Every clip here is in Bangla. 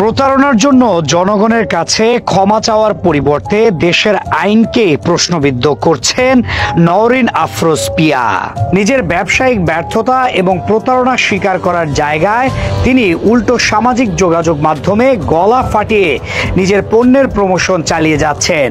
প্রতারণার জন্য জনগণের কাছে ক্ষমা চাওয়ার পরিবর্তে দেশের আইনকে প্রশ্নবিদ্ধ করছেন নওরিন আফরোজ পিয়া। নিজের ব্যবসায়িক ব্যর্থতা এবং প্রতারণা স্বীকার করার জায়গায় তিনি উল্টো সামাজিক যোগাযোগ মাধ্যমে গলা ফাটিয়ে নিজের পণ্যের প্রমোশন চালিয়ে যাচ্ছেন।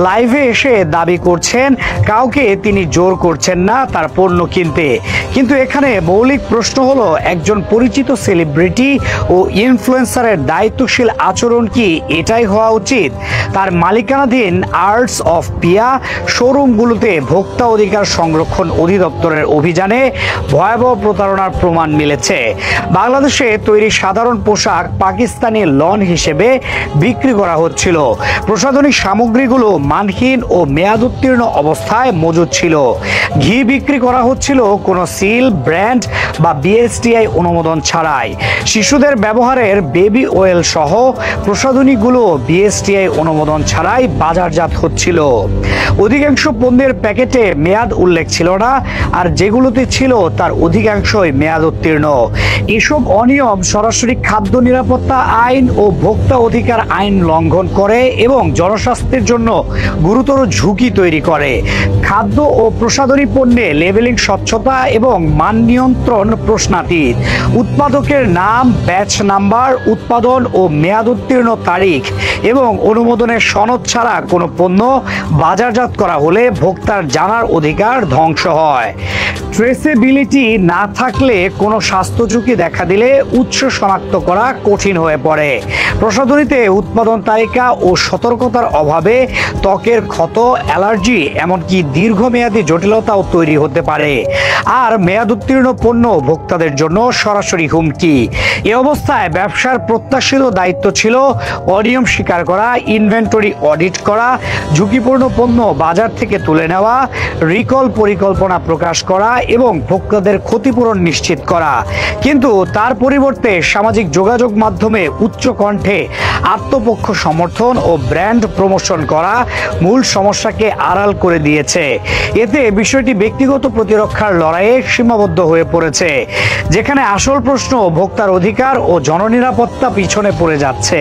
লাইভে এসে দাবি করছেন কাউকে তিনি জোর করছেন না তার পণ্য কিনতে। কিন্তু এখানে মৌলিক প্রশ্ন হলো, একজন পরিচিত সেলিব্রিটি ও ইনফ্লুয়েন্সারের দায়িত্বশীল আচরণ কি এটাই হওয়া উচিত? তার মালিকানাধীন আর্টস অফ পিয়া শোরুমগুলোতে ভোক্তা অধিকার সংরক্ষণ অধিদপ্তরের অভিযানে ভয়াবহ প্রতারণার প্রমাণ মিলেছে। বাংলাদেশে তৈরি সাধারণ পোশাক পাকিস্তানি লন হিসেবে বিক্রি করা হচ্ছিল। প্রসাধনিক সামগ্রীগুলো মানহীন ও মেয়াদ উত্তীর্ণ অবস্থায় মজুদ ছিল। ঘি বিক্রি করা হচ্ছিল কোনো সিল, ব্র্যান্ড বা বিএসটিআই অনুমোদন ছাড়াই। শিশুদের ব্যবহারের বেবি অয়েল সহ প্রসাধনীগুলো বিএসটিআই অনুমোদন ছাড়াই বাজারজাত হচ্ছিল। অধিকাংশ পণ্যের প্যাকেটে মেয়াদ উল্লেখ ছিল না, আর যেগুলোতে ছিল তার অধিকাংশই মেয়াদ উত্তীর্ণ। এসব অনিয়ম সরাসরি খাদ্য নিরাপত্তা আইন ও ভোক্তা অধিকার আইন লঙ্ঘন করে এবং জনস্বাস্থ্যের জন্য গুরুতর ঝুঁকি তৈরি করে। খাদ্য ও প্রসাধনী পণ্যে লেবেলিং স্বচ্ছতা এবং মান নিয়ন্ত্রণ প্রশ্নাতীত। উৎপাদকের নাম, ব্যাচ নাম্বার, উৎপাদন ও মেয়াদ উত্তীর্ণ তারিখ এবং অনুমোদনের সনদ ছাড়া কোনো পণ্য বাজারজাত করা হলে ভোক্তার জানার অধিকার ধ্বংস হয়। ট্রেসেবিলিটি না থাকলে কোনো স্বাস্থ্য ঝুঁকি দেখা দিলে উৎস শনাক্ত করা কঠিন হয়ে পড়ে। প্রসাধনীতে উৎপাদন তালিকা ও সতর্কতার অভাবে ত্বকের ক্ষত, অ্যালার্জি এমনকি দীর্ঘমেয়াদী জটিলতাও তৈরি হতে পারে। আর মেয়াদ উত্তীর্ণ পণ্য ভোক্তাদের জন্য সরাসরি হুমকি। এ অবস্থায় ব্যবসার প্রত্যাশিত দায়িত্ব ছিল অনিয়ম স্বীকার করা, ইনভেন্টরি অডিট করা, ঝুঁকিপূর্ণ পণ্য বাজার থেকে তুলে নেওয়া, রিকল পরিকল্পনা প্রকাশ করা এবং ভোক্তাদের ক্ষতিপূরণ নিশ্চিত করা। কিন্তু তার পরিবর্তে সামাজিক যোগাযোগ মাধ্যমে উচ্চ কণ্ঠে আত্মপক্ষ সমর্থন ও ব্র্যান্ড প্রমোশন করা মূল সমস্যাকে আড়াল করে দিয়েছে। এতে বিষয়টি ব্যক্তিগত প্রতিরক্ষার লড়াইয়ে সীমাবদ্ধ হয়ে পড়েছে, যেখানে আসল প্রশ্ন ভোক্তার অধিকার ও জননিরাপত্তা পিছনে পড়ে যাচ্ছে।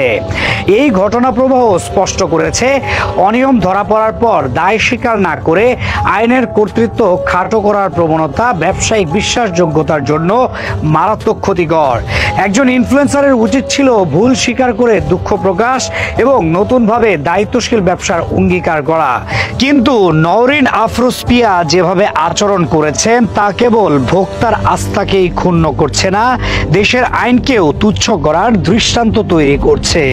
এই ঘটনা প্রবাহ স্পষ্ট করেছে, অনিয়ম ধরা পড়ার পর দায় স্বীকার না করে আইনের কর্তৃত্ব খাটো করার প্রবণতা ব্যবসায়িক বিশ্বাসযোগ্যতার জন্য মারাত্মক ক্ষতিকর। একজন ইনফ্লুয়েন্সারের উচিত ছিল ভুল স্বীকার করে দুঃখ প্রকাশ এবং নতুনভাবে দায়িত্বশীল ব্যবসার অঙ্গীকার করা। কিন্তু নওরিন আফরোজ পিয়া যেভাবে আচরণ করেছেন তা কেবল ভোক্তার আস্থাকেই ক্ষুণ্ণ করছে না, দেশের আইনকেও তুচ্ছ করার দৃষ্টান্ত তৈরি করছে।